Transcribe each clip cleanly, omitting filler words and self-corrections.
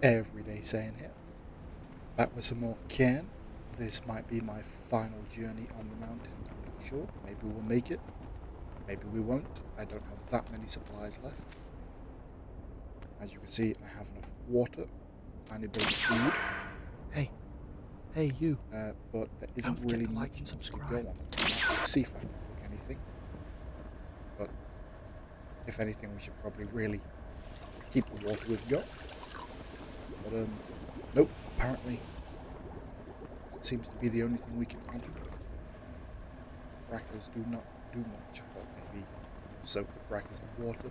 Everyday saying here. Back with some more Cairn. This might be my final journey on the mountain. I'm not sure. Maybe we'll make it. Maybe we won't. I don't have that many supplies left. As you can see, I have enough water, tiny bit of food. Hey you. But there isn't really much to go on. Let's see if I can cook anything. But if anything, we should probably really keep the water we've got. But nope. Apparently, that seems to be the only thing we can add. Crackers do not do much. I thought maybe soak the crackers in water.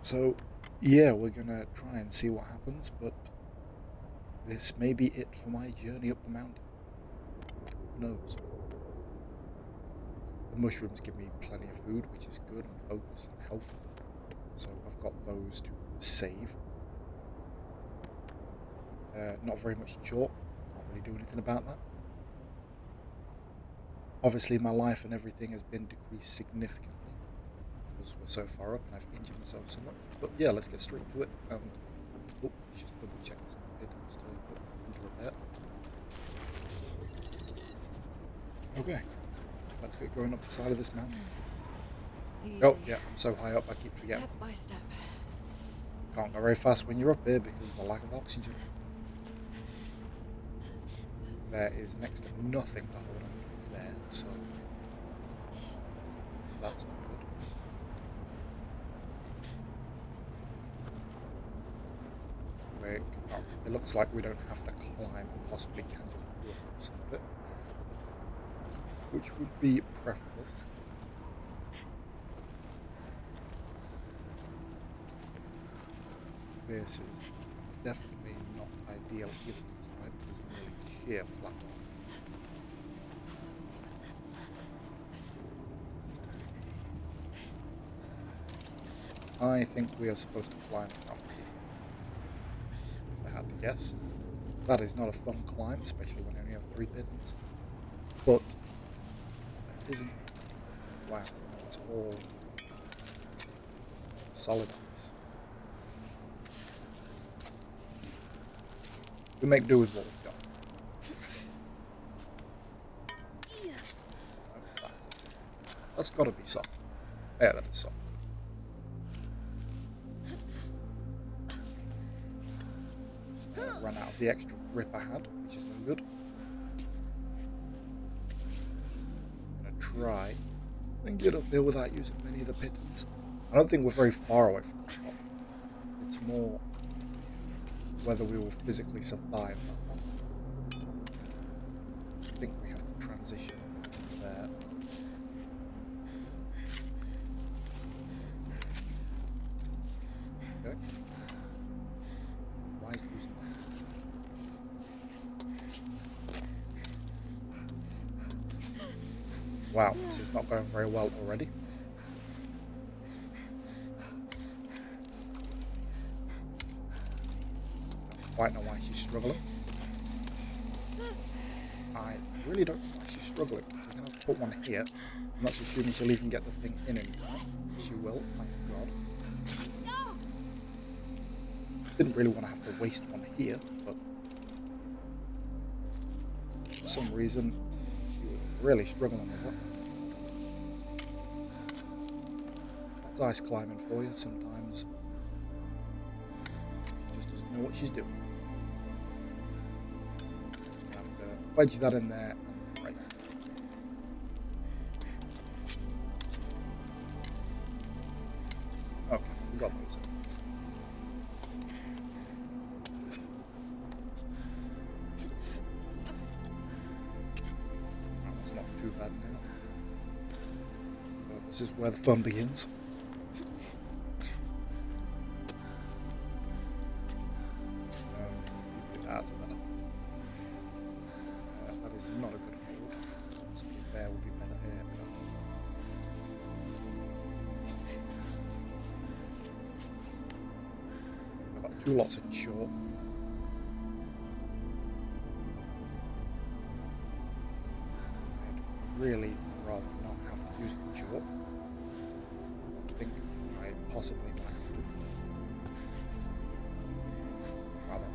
So yeah, we're gonna try and see what happens, but this may be it for my journey up the mountain. Who knows? The mushrooms give me plenty of food, which is good, and focus and health. So I've got those to save. Not very much chalk. Can't really do anything about that. Obviously, my life and everything has been decreased significantly because we're so far up and I've injured myself so much. But yeah, let's get straight to it. And just double check this pittance to put into repair. Okay, let's get going up the side of this mountain. Easy. Oh yeah, I'm so high up I keep forgetting. Step by step. Can't go very fast when you're up here because of the lack of oxygen. There is next to nothing to hold on to there, so that's not good. It looks like we don't have to climb and possibly can just walk up some of it, which would be preferable. This is definitely not ideal even to climb because it's nearly sheer flat rock. I think we are supposed to climb from here, if I had to guess. That is not a fun climb, especially when you only have 3 pittance. But that isn't. Wow, it's all solid ice. We make do with what we've got. That's got to be soft. Yeah, that is soft. Run out of the extra grip I had, which is no good. I'm going to try and get up there without using many of the pittance. I don't think we're very far away from the top. It's more whether we will physically survive that one. I think we have to transition there. Okay. Why is it losing that? Wow, this is not going very well already. Quite know why she's struggling. I really don't know why she's struggling. I'm going to put one here. I'm not assuming she'll even get the thing in anymore. She will, thank God. Didn't really want to have to waste one here, but for some reason she was really struggling with it. That's ice climbing for you. Sometimes she just doesn't know what she's doing. Wedge that in there and pray. Okay, we got those. Oh, that's not too bad now. But this is where the fun begins. That's better. That is not a good hold. Possibly there will be better air. I've got 2 lots of chalk. I'd really rather not have to use the chalk. I think I possibly might have to.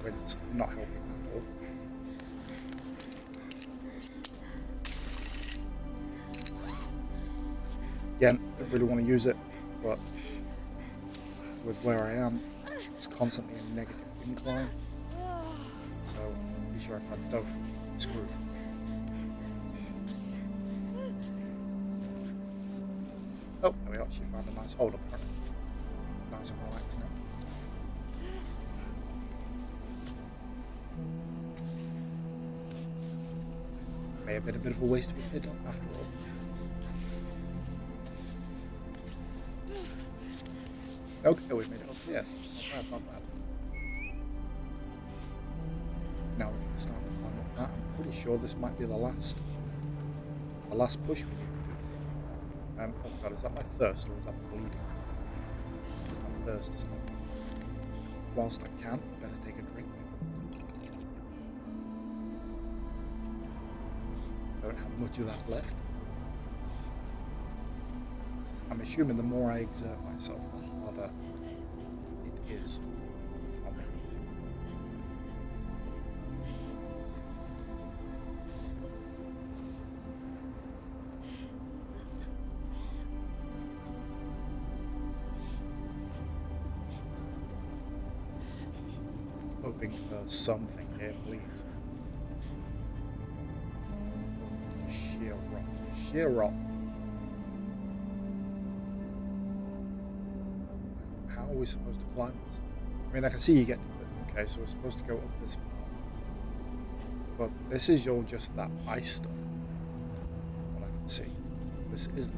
when it's not helping at all. Again, don't really want to use it, but with where I am, it's constantly a negative incline. So I'll be sure if I don't, I'm screwed. Oh, we actually found a nice hold up. Nice and relaxed now. May have been a bit of a waste of a bid after all. Okay, we've made it up here. Not bad. Now we can start to climb up that. I'm pretty sure this might be the last push we need to do. Oh god, is that my thirst or is that bleeding? It's my thirst, isn't it? Whilst I can, better take a drink. Don't have much of that left. I'm assuming the more I exert myself, the harder it is on me. Hoping for something here, please. Sheer rock. Sheer rock. How are we supposed to climb this? I mean, I can see you get to it. Okay, so we're supposed to go up this part. But this is all just that ice stuff. From what I can see. This isn't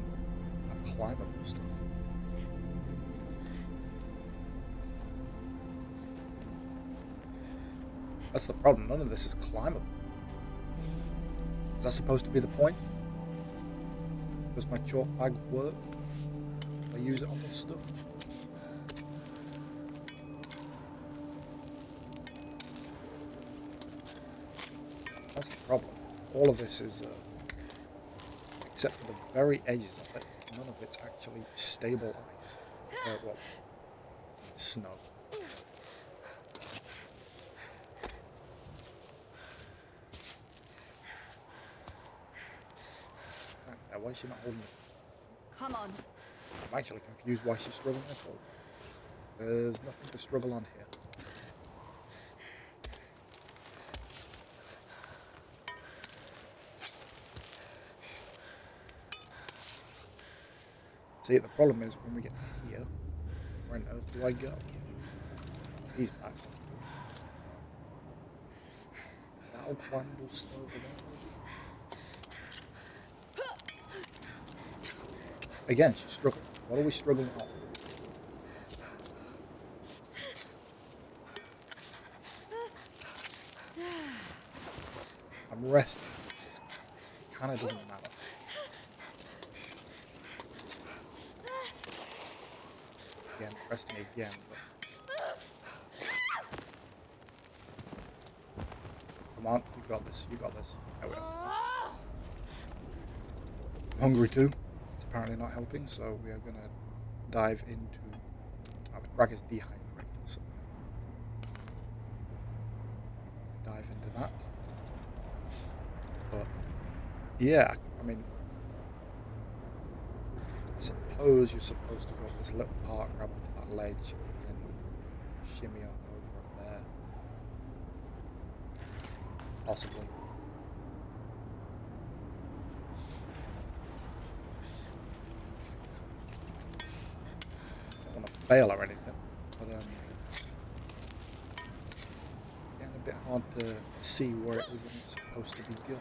that climbable stuff. That's the problem. None of this is climbable. Is that supposed to be the point? Does my chalk bag work? I use it on this stuff? That's the problem. All of this is, except for the very edges of it, none of it's actually stable ice. Well, snow. Why is she not holding it? Come on. I'm actually confused why she's struggling at all. There's nothing to struggle on here. See, the problem is when we get here, where on earth do I go? He's back, that's good. Is that all climbable snow over there? Again, she's struggling. What are we struggling on? I'm resting. It kind of doesn't matter. Again, resting again. But... Come on, you got this. You got this. There we are. I'm hungry too. It's apparently not helping, so we are going to dive into... the crag is dehydrated, so dive into that. But yeah, I mean, I suppose you're supposed to go up this little part, grab onto that ledge, and shimmy on over up there. Possibly. Don't want to fail or anything, but getting a bit hard to see where it is that it's supposed to be going.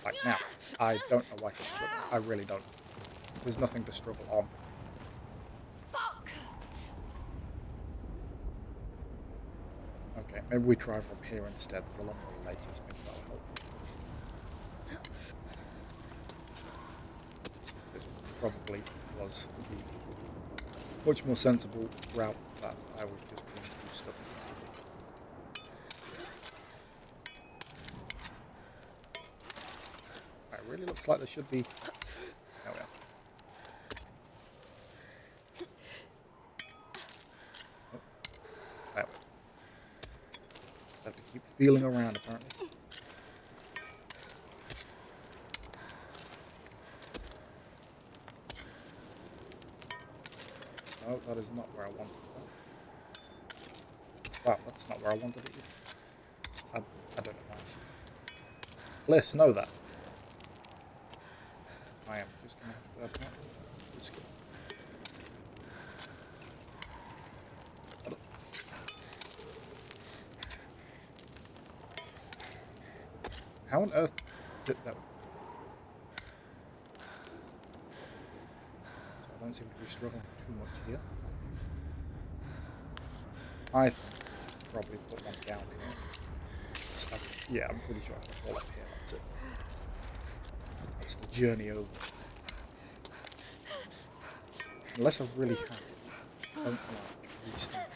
Like now, I don't know why she's struggling. I really don't. There's nothing to struggle on. Fuck! Okay, maybe we try from here instead. There's a lot more ledges. Maybe that'll help. This probably was the much more sensible route that I was just being too stubborn. really looks like there should be... There we are. Oh, there we are. Just have to keep feeling around, apparently. No, that is not where I wanted it. Wow, that's not where I wanted it either. I don't know why. Let's know that. I am just going to have to apparently risk it. How on earth did that? So I don't seem to be struggling too much here. I think I should probably put one down here. Yeah, I'm pretty sure I can fall up here. That's it. That's the journey over. Unless I really don't like restarting.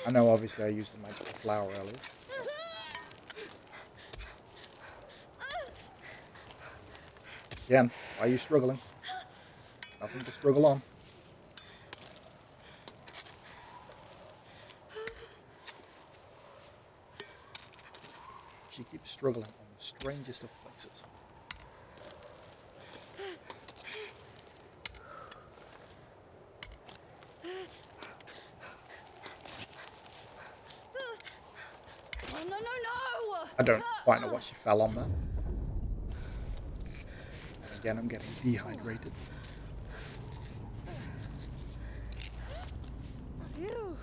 I know obviously I used the magical flower earlier. Again, why are you struggling? Nothing to struggle on. She keeps struggling on the strangest of places. Oh, no, no, no! I don't quite know what she fell on there. And again, I'm getting dehydrated. Phew.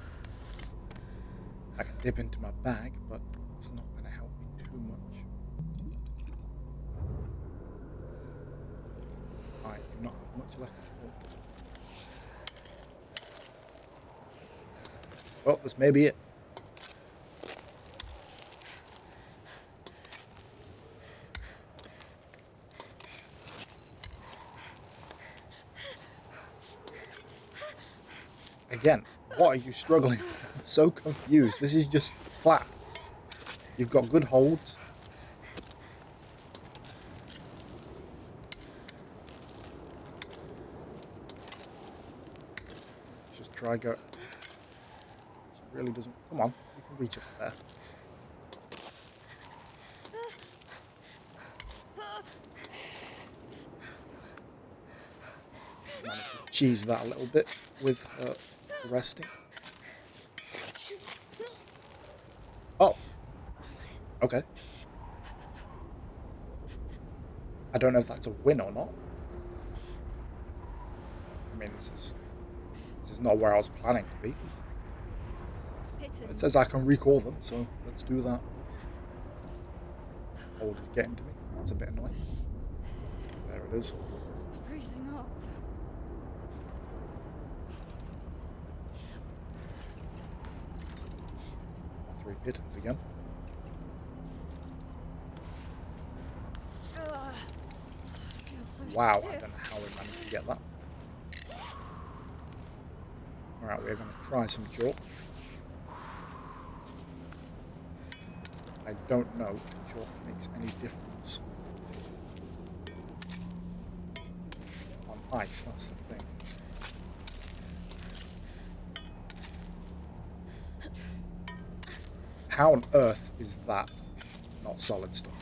I can dip into my bag, but it's not going to help me too much. I do not have much left to pull. Well, this may be it. Again, what are you struggling with? I'm so confused. This is just flat. You've got good holds. Let's just try go. She really doesn't. Come on, you can reach up there. Managed to cheese that a little bit with resting. Oh, okay. I don't know if that's a win or not. I mean, this is not where I was planning to be. It says I can recall them, so let's do that. Hold is getting to me. It's a bit annoying. There it is. Freezing up. 3 pittons again. Wow, I don't know how we managed to get that. Alright, we're going to try some chalk. I don't know if chalk makes any difference on ice, that's the thing. How on earth is that not solid stuff?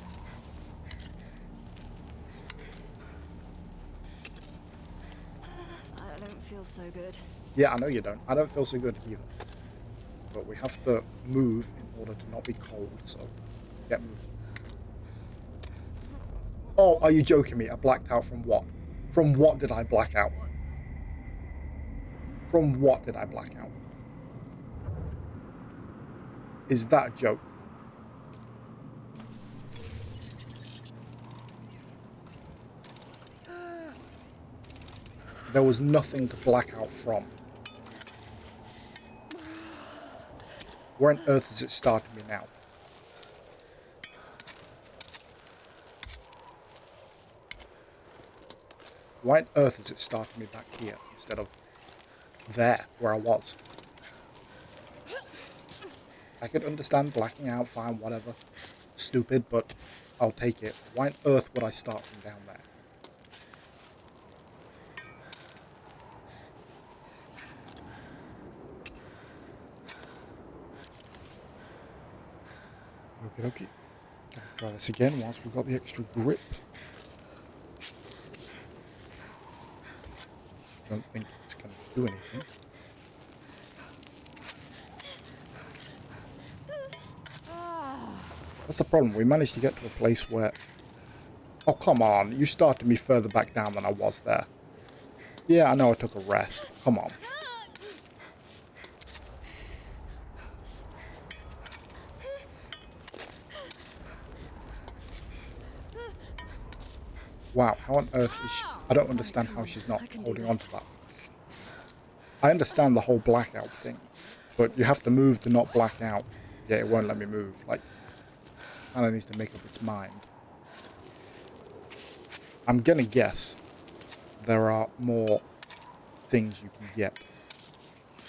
I don't feel so good. Yeah, I know you don't. I don't feel so good either. But we have to move in order to not be cold, so get moving. Oh, are you joking me? I blacked out from what? From what did I black out? From what did I black out? Is that a joke? There was nothing to black out from. Where on earth is it starting me now? Why on earth is it starting me back here instead of there, where I was? I could understand blacking out, fine, whatever. Stupid, but I'll take it. Why on earth would I start from down there? Okay, okay. Gonna try this again whilst we've got the extra grip. Don't think it's going to do anything. That's the problem. We managed to get to a place where... Oh, come on. You started me further back down than I was there. Yeah, I know I took a rest. Come on. Wow, how on earth is she... I don't understand how she's not holding on to that. I understand the whole blackout thing, but you have to move to not black out. Yeah, it won't let me move. Like, kind of needs to make up its mind. I'm gonna guess there are more things you can get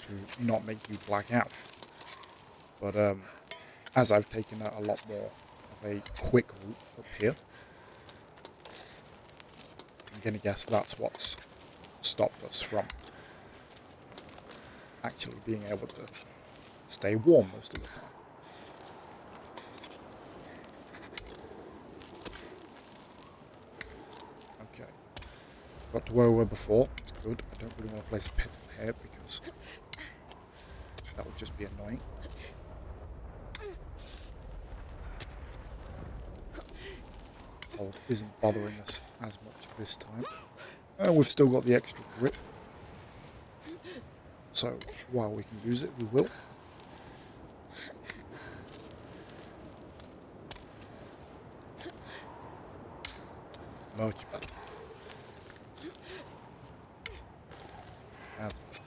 to not make you black out. But as I've taken a lot more of a quick route up here, I'm gonna guess that's what's stopped us from actually being able to stay warm most of the time. Okay. Got to where we were before. It's good. I don't really want to place a pit in here because that would just be annoying. Hold isn't bothering us as much this time. And we've still got the extra grip. So while we can use it, we will. Much better. That's better.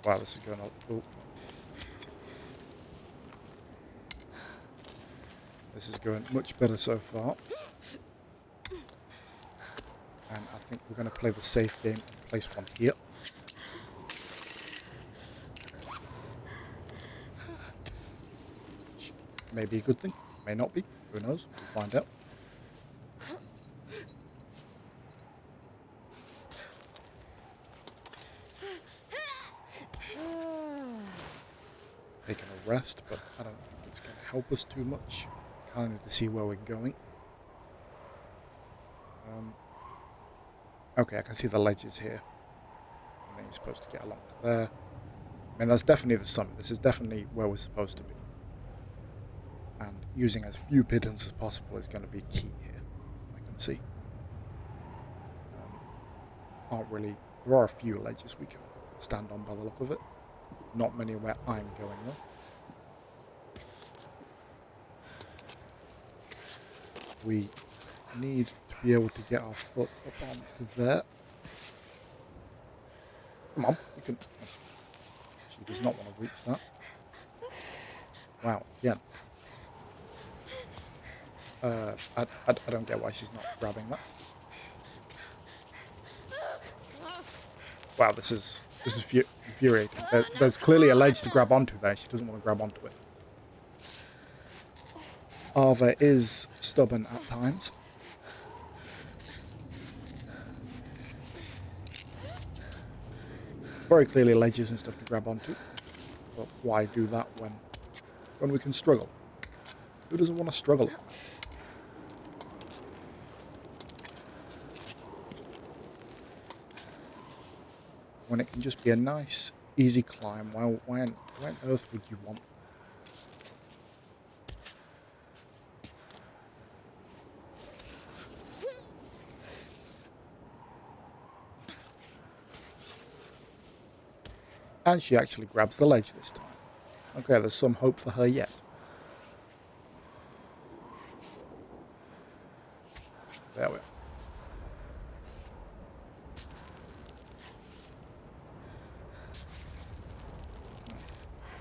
Wow, this is going on. Oh. This is going much better so far. And I think we're going to play the safe game and place one here. Which may be a good thing, may not be. Who knows? We'll find out. Taking a rest, but I don't think it's going to help us too much. Kind of need to see where we're going. Okay, I can see the ledges here. And then you're supposed to get along to there. I mean, that's definitely the summit. This is definitely where we're supposed to be. And using as few pigeons as possible is going to be key here, I can see. There are a few ledges we can stand on by the look of it. Not many where I'm going though. We need to be able to get our foot up onto there. Come on, you can... She does not want to reach that. Wow, yeah. I don't get why she's not grabbing that. Wow, this is infuriating. There's clearly a ledge to grab onto there. She doesn't want to grab onto it. Arva is stubborn at times. Very clearly ledges and stuff to grab onto. But why do that when we can struggle? Who doesn't want to struggle? When it can just be a nice, easy climb, why on earth would you want? And she actually grabs the ledge this time. Okay, there's some hope for her yet. There we are.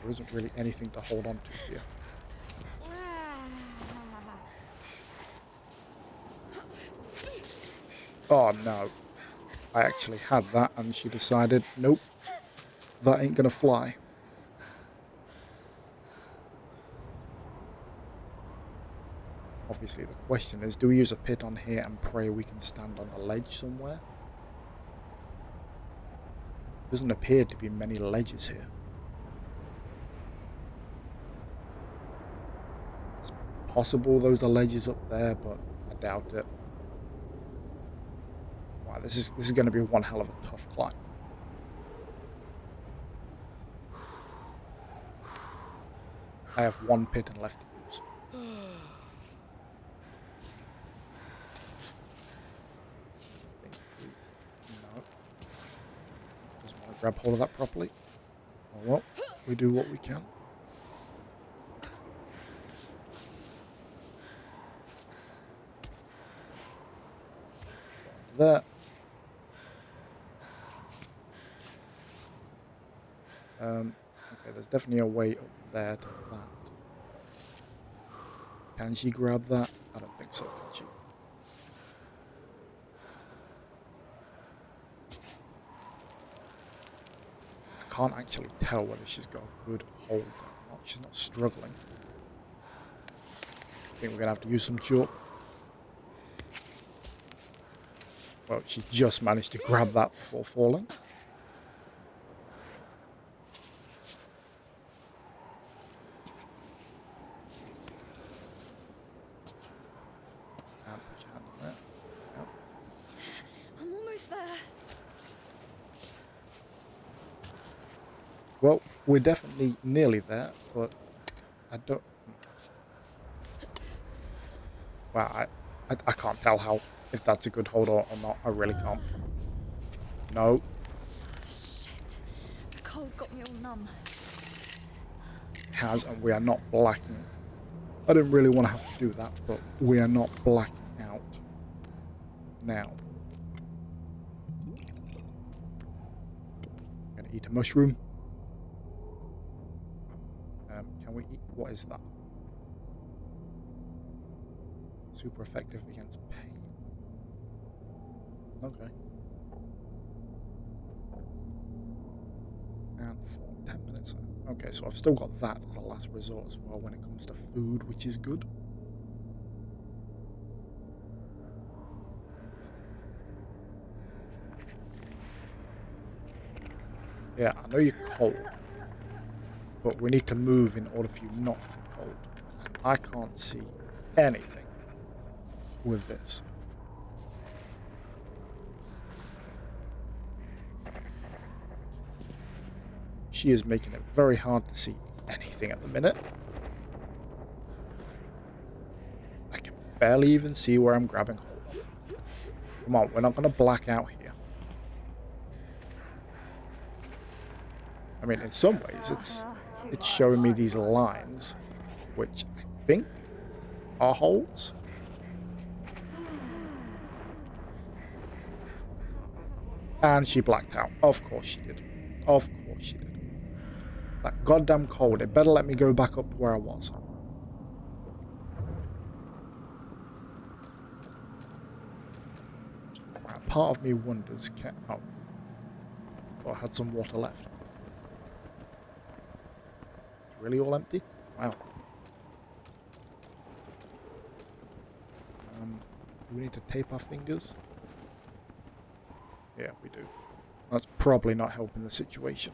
There isn't really anything to hold on to here. Oh no. I actually had that and she decided, nope, that ain't gonna fly. Obviously, the question is, do we use a pit on here and pray we can stand on a ledge somewhere? Doesn't appear to be many ledges here. It's possible those are ledges up there, but I doubt it. Wow, this is going to be one hell of a tough climb. I have one pit and left to use. No. Doesn't want to grab hold of that properly. Oh well, we do what we can. There. Okay, there's definitely a way up there to that. Can she grab that? I don't think so, can she? I can't actually tell whether she's got a good hold there or not. She's not struggling. I think we're going to have to use some chalk. Well, she just managed to grab that before falling. And put your hand on there. Yep. I'm almost there. Well, we're definitely nearly there, but I don't... Wow, I can't tell how, if that's a good hold or not. I really can't. No. Shit. The cold got me all numb. It has, and we are not blacking. I didn't really want to have to do that, but we are not blacking out now. I'm going to eat a mushroom. Can we eat? What is that? Super effective against pain. Okay. And for 10 minutes. Okay, so I've still got that as a last resort as well when it comes to food, which is good. Yeah, I know you're cold, but we need to move in order for you not to be cold. And I can't see anything with this. She is making it very hard to see anything at the minute. I can barely even see where I'm grabbing hold of. Come on, we're not going to black out here. I mean, in some ways, it's showing me these lines, which I think are holes. And she blacked out. Of course she did. Of course she did. That goddamn cold. It better let me go back up to where I was. Right, part of me wonders, oh, I had some water left. It's really all empty? Wow. Do we need to tape our fingers? Yeah, we do. That's probably not helping the situation.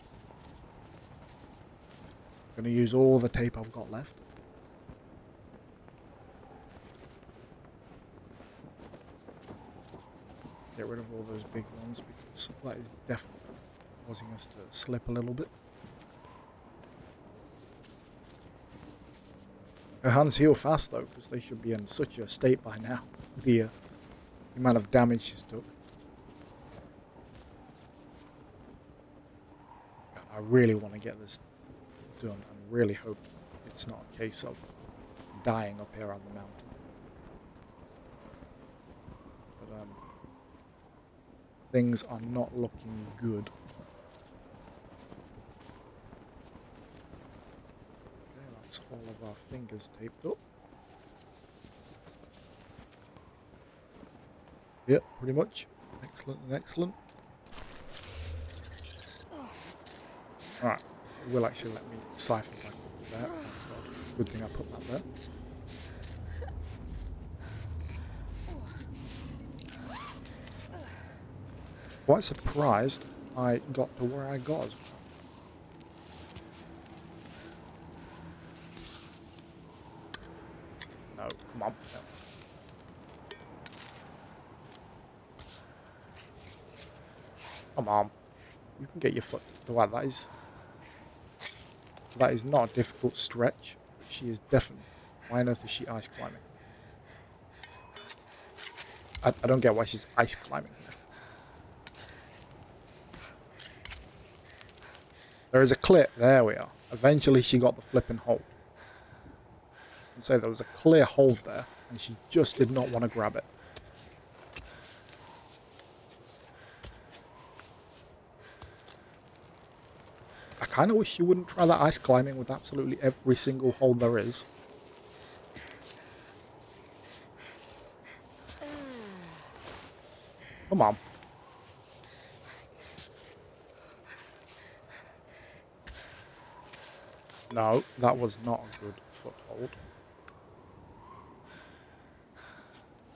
I'm going to use all the tape I've got left. Get rid of all those big ones because that is definitely causing us to slip a little bit. Her hands heal fast though, because they should be in such a state by now. The amount of damage she's took. God, I really want to get this done and really hope it's not a case of dying up here on the mountain. But things are not looking good. Okay, that's all of our fingers taped up. Yep, pretty much. Excellent and excellent. Alright, it will actually let me siphon back up there. Thank God. Good thing I put that there. Quite surprised I got to where I got as well. No, come on. No. Come on. You can get your foot. Wow, that is not a difficult stretch. She is definitely. Why on earth is she ice climbing? I don't get why she's ice climbing here. There is a clip. There we are. Eventually she got the flipping hold. So there was a clear hold there, and she just did not want to grab it. I kind of wish you wouldn't try that ice climbing with absolutely every single hold there is. Come on. No, that was not a good foothold.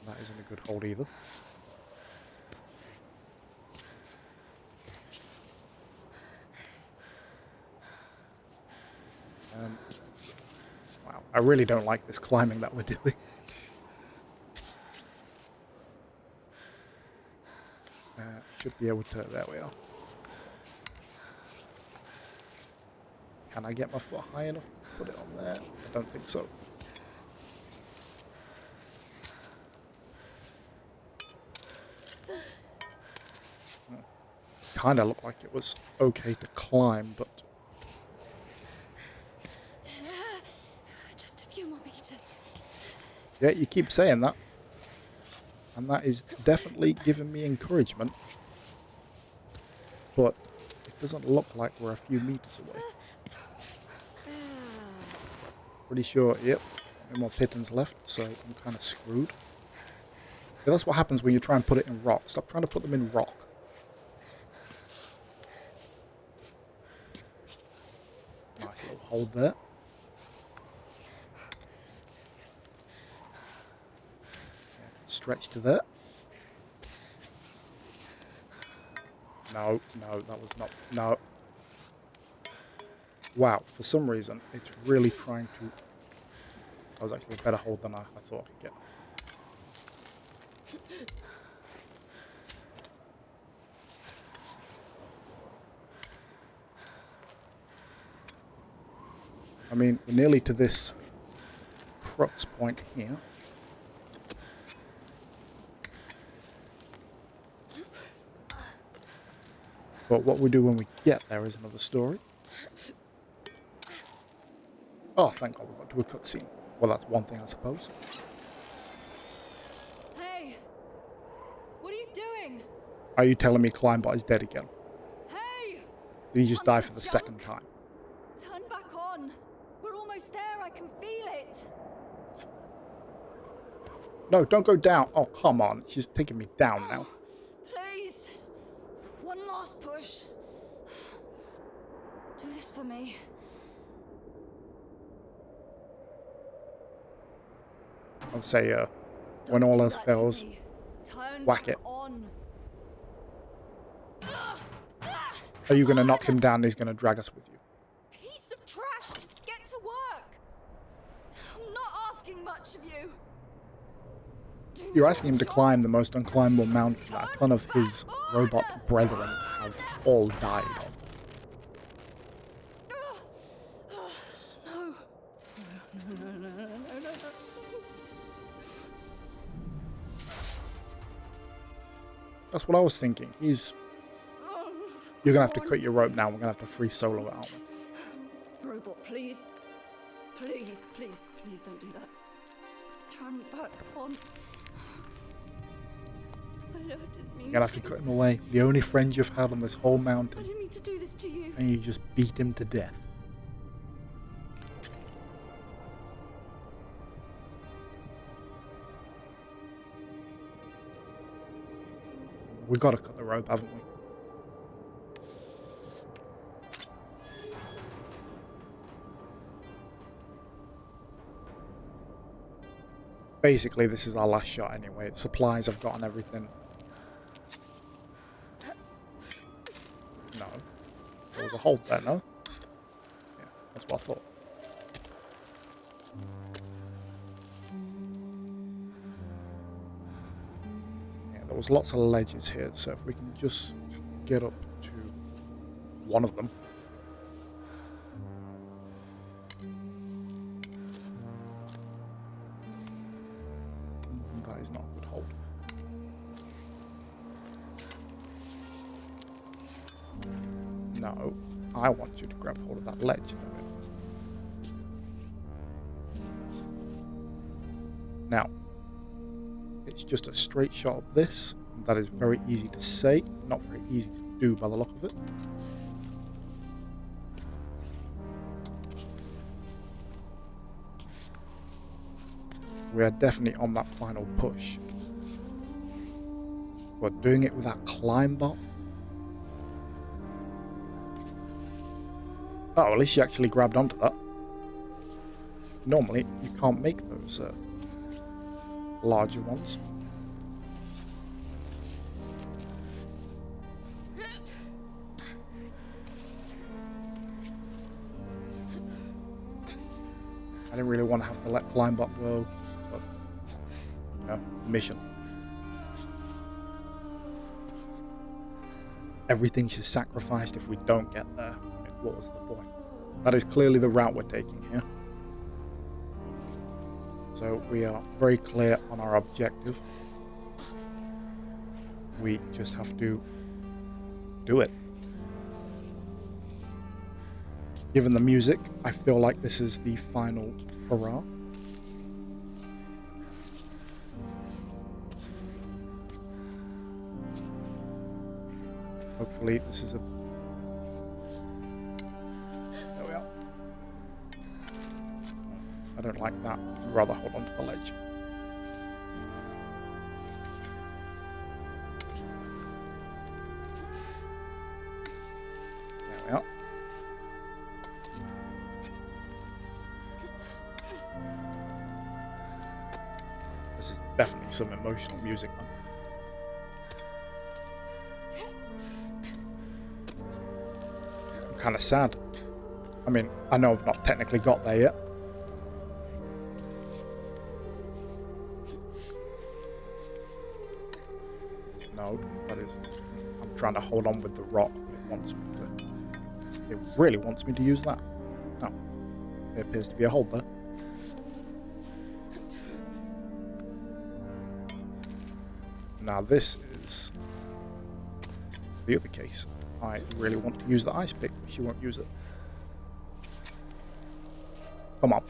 That isn't a good hold either. Wow, I really don't like this climbing that we're doing. Should be able to... There we are. Can I get my foot high enough to put it on there? I don't think so. Kind of looked like it was okay to climb, but... Just a few more meters. Yeah, you keep saying that. And that is definitely giving me encouragement. But it doesn't look like we're a few meters away. Pretty sure, yep. No more pittons left, so I'm kind of screwed. Yeah, that's what happens when you try and put it in rock. Stop trying to put them in rock. Nice little hold there. Yeah, stretch to there. No, no, that was not... No. Wow, for some reason, it's really trying to... That was actually a better hold than I thought I could get. I mean, we're nearly to this crux point here. But what we do when we get there is another story. Oh, thank God we got to a cutscene. Well, that's one thing, I suppose. Hey! What are you doing? Are you telling me Climbot is dead again? Hey! Did he just die for the second time? Turn back on. We're almost there. I can feel it. No, don't go down. Oh, come on. She's taking me down now. Please. One last push. Do this for me. I'll say, when all else fails, whack it. On. Are you going to knock him down and he's going to drag us with you? Piece of trash. Just get to work. I'm not asking much of you. You're asking him to climb the most unclimbable mountain that a ton of his robot brethren have all died on. No. That's what I was thinking. You're going to have to cut your rope now. We're going to have to free solo it, aren't we? Robot, please. Please don't do that. Just turn back on. I didn't mean You're going to have to cut him away. The only friend you've had on this whole I mountain. didn't mean to do this to you. And you just beat him to death. We've got to cut the rope, haven't we? Basically, this is our last shot anyway. Supplies I've got and everything. a hold there, no? Yeah, that's what I thought. Yeah, there was lots of ledges here, so if we can just get up to one of them. That is not a good hold. No, I want you to grab hold of that ledge. Now, it's just a straight shot of this. That is very easy to say, not very easy to do by the look of it. We are definitely on that final push. But doing it with that climb bot. Oh, at least she actually grabbed onto that. Normally, you can't make those larger ones. I didn't really want to have to let Climbbot go, but, you know, mission. Everything's just sacrificed if we don't get there. I mean, what was the point? That is clearly the route we're taking here. So we are very clear on our objective. We just have to do it. Given the music, I feel like this is the final hurrah. Hopefully this is a... There we are. I don't like that. I'd rather hold on to the ledge. There we are. This is definitely some emotional music, man. I'm kind of sad. I mean, I know I've not technically got there yet. No, that is... I'm trying to hold on with the rock, but it wants me to... It really wants me to use that. No. There appears to be a hold there. Now this is the other case. I really want to use the ice pick, but she won't use it. Come on.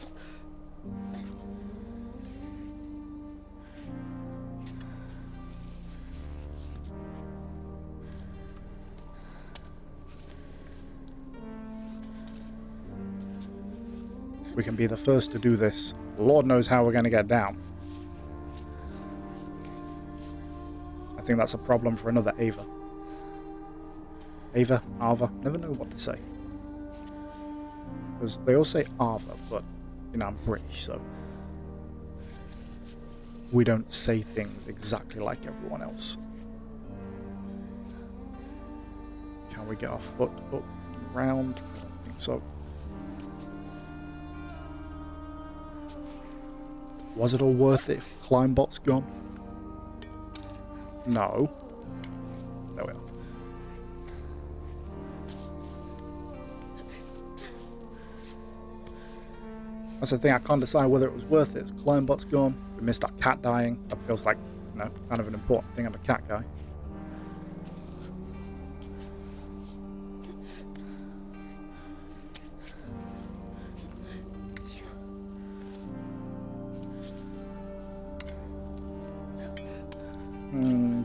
We can be the first to do this. Lord knows how we're going to get down. I think that's a problem for another Ava. Ava, Ava, never know what to say. Because they all say Ava, but, you know, I'm British, so we don't say things exactly like everyone else. Can we get our foot up and round? I don't think so. Was it all worth it if Climbbot's gone? No. There we are. That's the thing, I can't decide whether it was worth it. If Climbbot's gone, we missed our cat dying. That feels like, you know, kind of an important thing. I'm a cat guy.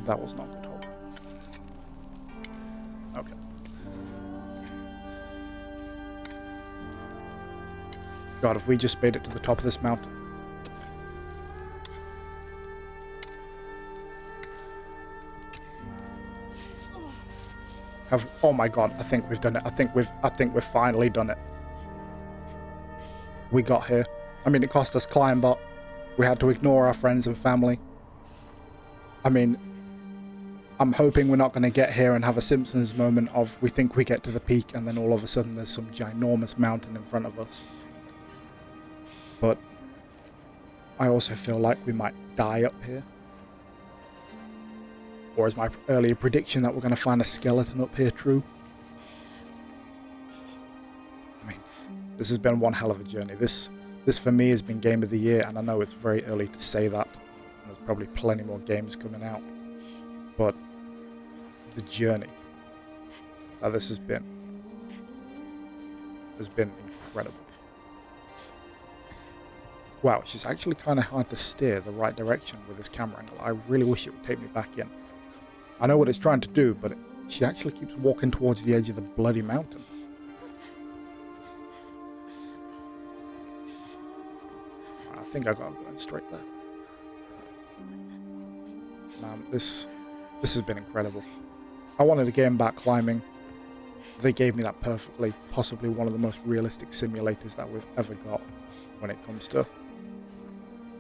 That was not a good hold. Okay. God, if we just made it to the top of this mountain. Oh my God, I think we've done it. I think we've finally done it. We got here. I mean, it cost us Climbbot. We had to ignore our friends and family. I mean, I'm hoping we're not going to get here and have a Simpsons moment of we think we get to the peak and then all of a sudden there's some ginormous mountain in front of us. But I also feel like we might die up here. Or is my earlier prediction that we're going to find a skeleton up here true? I mean, this has been one hell of a journey. This for me has been game of the year, and I know it's very early to say that. And there's probably plenty more games coming out. But the journey that this has been incredible. Wow, she's actually kind of hard to steer the right direction with this camera angle. I really wish it would take me back in. I know what it's trying to do, but she actually keeps walking towards the edge of the bloody mountain. I think I gotta go straight there. Man, this has been incredible. I wanted to get back climbing. They gave me that perfectly. Possibly one of the most realistic simulators that we've ever got when it comes to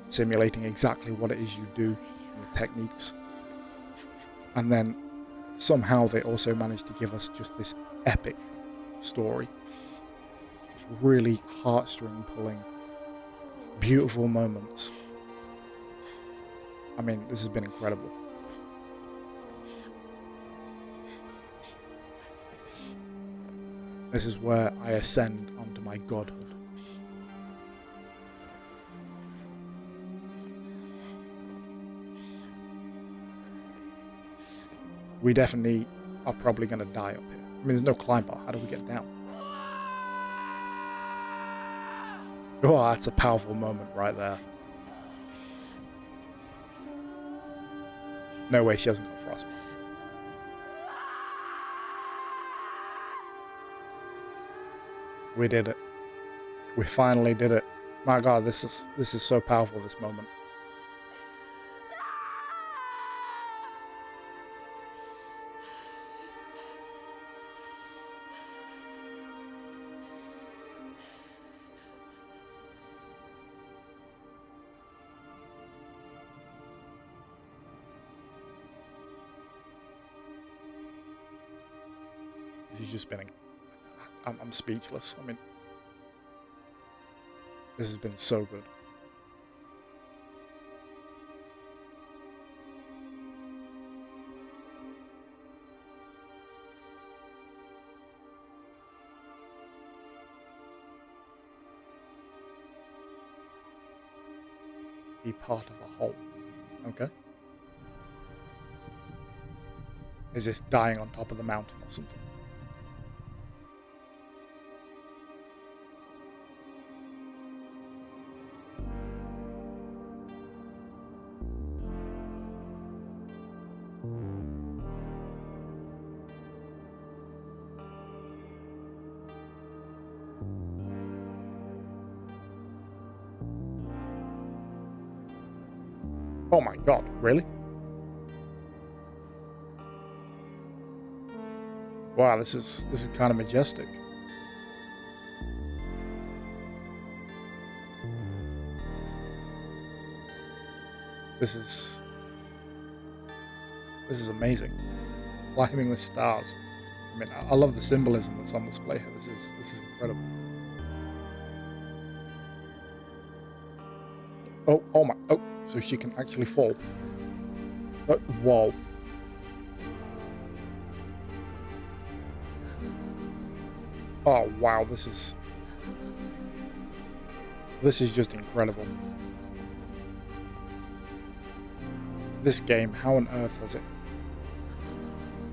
simulating exactly what it is you do and the techniques. And then somehow they also managed to give us just this epic story. Just really heartstring pulling, beautiful moments. I mean, this has been incredible. This is where I ascend onto my godhood. We definitely are probably going to die up here. I mean, there's no climb bar. How do we get down? Oh, that's a powerful moment right there. No way she hasn't got frostbite. We did it. We finally did it. My God, this is so powerful, this moment. This has just been... I'm speechless. I mean, this has been so good. Be part of a whole. Okay. Is this dying on top of the mountain or something? Oh my God, really? Wow, this is kind of majestic. This is amazing. Climbing the stars. I mean, I love the symbolism that's on display here. This is incredible. Oh my, so she can actually fall. Whoa. Oh wow, this is just incredible. This game, how on earth has it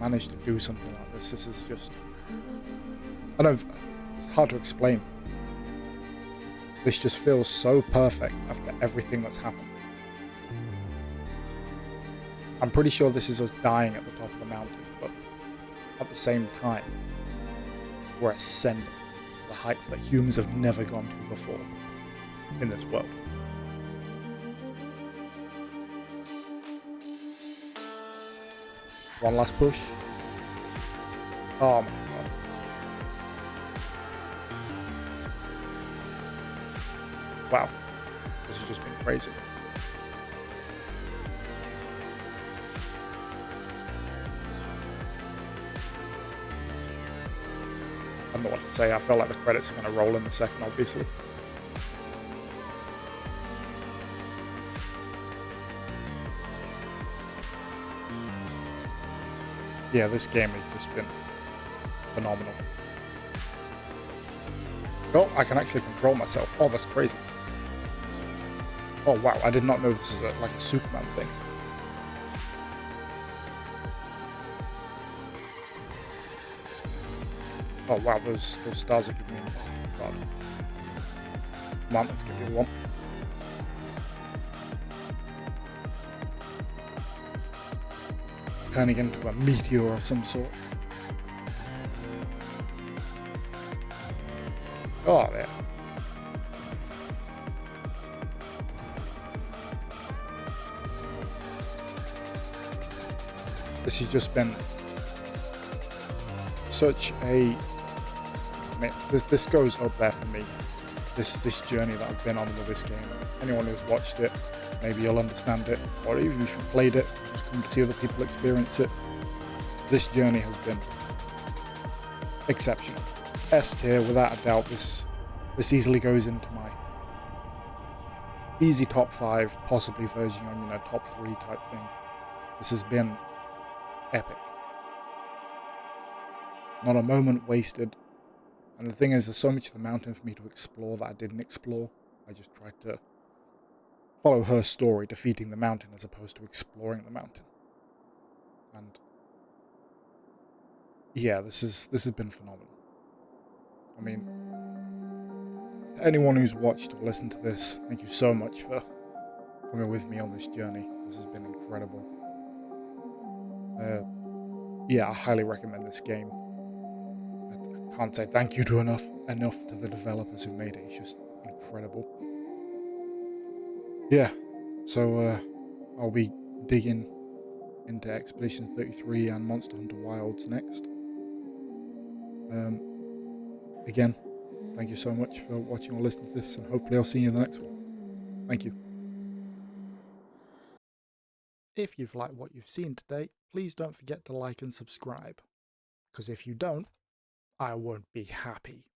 managed to do something like this? This is just... I don't... It's hard to explain. This just feels so perfect after everything that's happened. I'm pretty sure this is us dying at the top of the mountain, but at the same time, we're ascending to the heights that humans have never gone to before in this world. One last push. Oh my God. Wow. This has just been crazy. don't know what to say. I felt like the credits are going to roll in a second, obviously. Yeah, this game has just been phenomenal. Oh, I can actually control myself. Oh, that's crazy. Oh, wow, I did not know this is like a Superman thing. Oh, wow, those stars are giving me... Oh, God. Come on, let's give you one. Turning into a meteor of some sort. Oh, there. This has just been such a... I mean, this goes up there for me. This journey that I've been on with this game. Anyone who's watched it, maybe you'll understand it, or even if you've played it, just come to see other people experience it. This journey has been exceptional. S tier, without a doubt. This easily goes into my easy top 5, possibly verging on, top 3 type thing. This has been epic. Not a moment wasted. And the thing is, there's so much of the mountain for me to explore that I didn't explore. I just tried to follow her story, defeating the mountain as opposed to exploring the mountain. And yeah, this has been phenomenal. I mean, anyone who's watched or listened to this, thank you so much for coming with me on this journey. This has been incredible. Yeah, I highly recommend this game. I can't say thank you to enough to the developers who made it. It's just incredible. Yeah, so I'll be digging into Expedition 33 and Monster Hunter Wilds next. Again, thank you so much for watching or listening to this, and hopefully I'll see you in the next one. Thank you. If you've liked what you've seen today, please don't forget to like and subscribe, because if you don't, I won't be happy.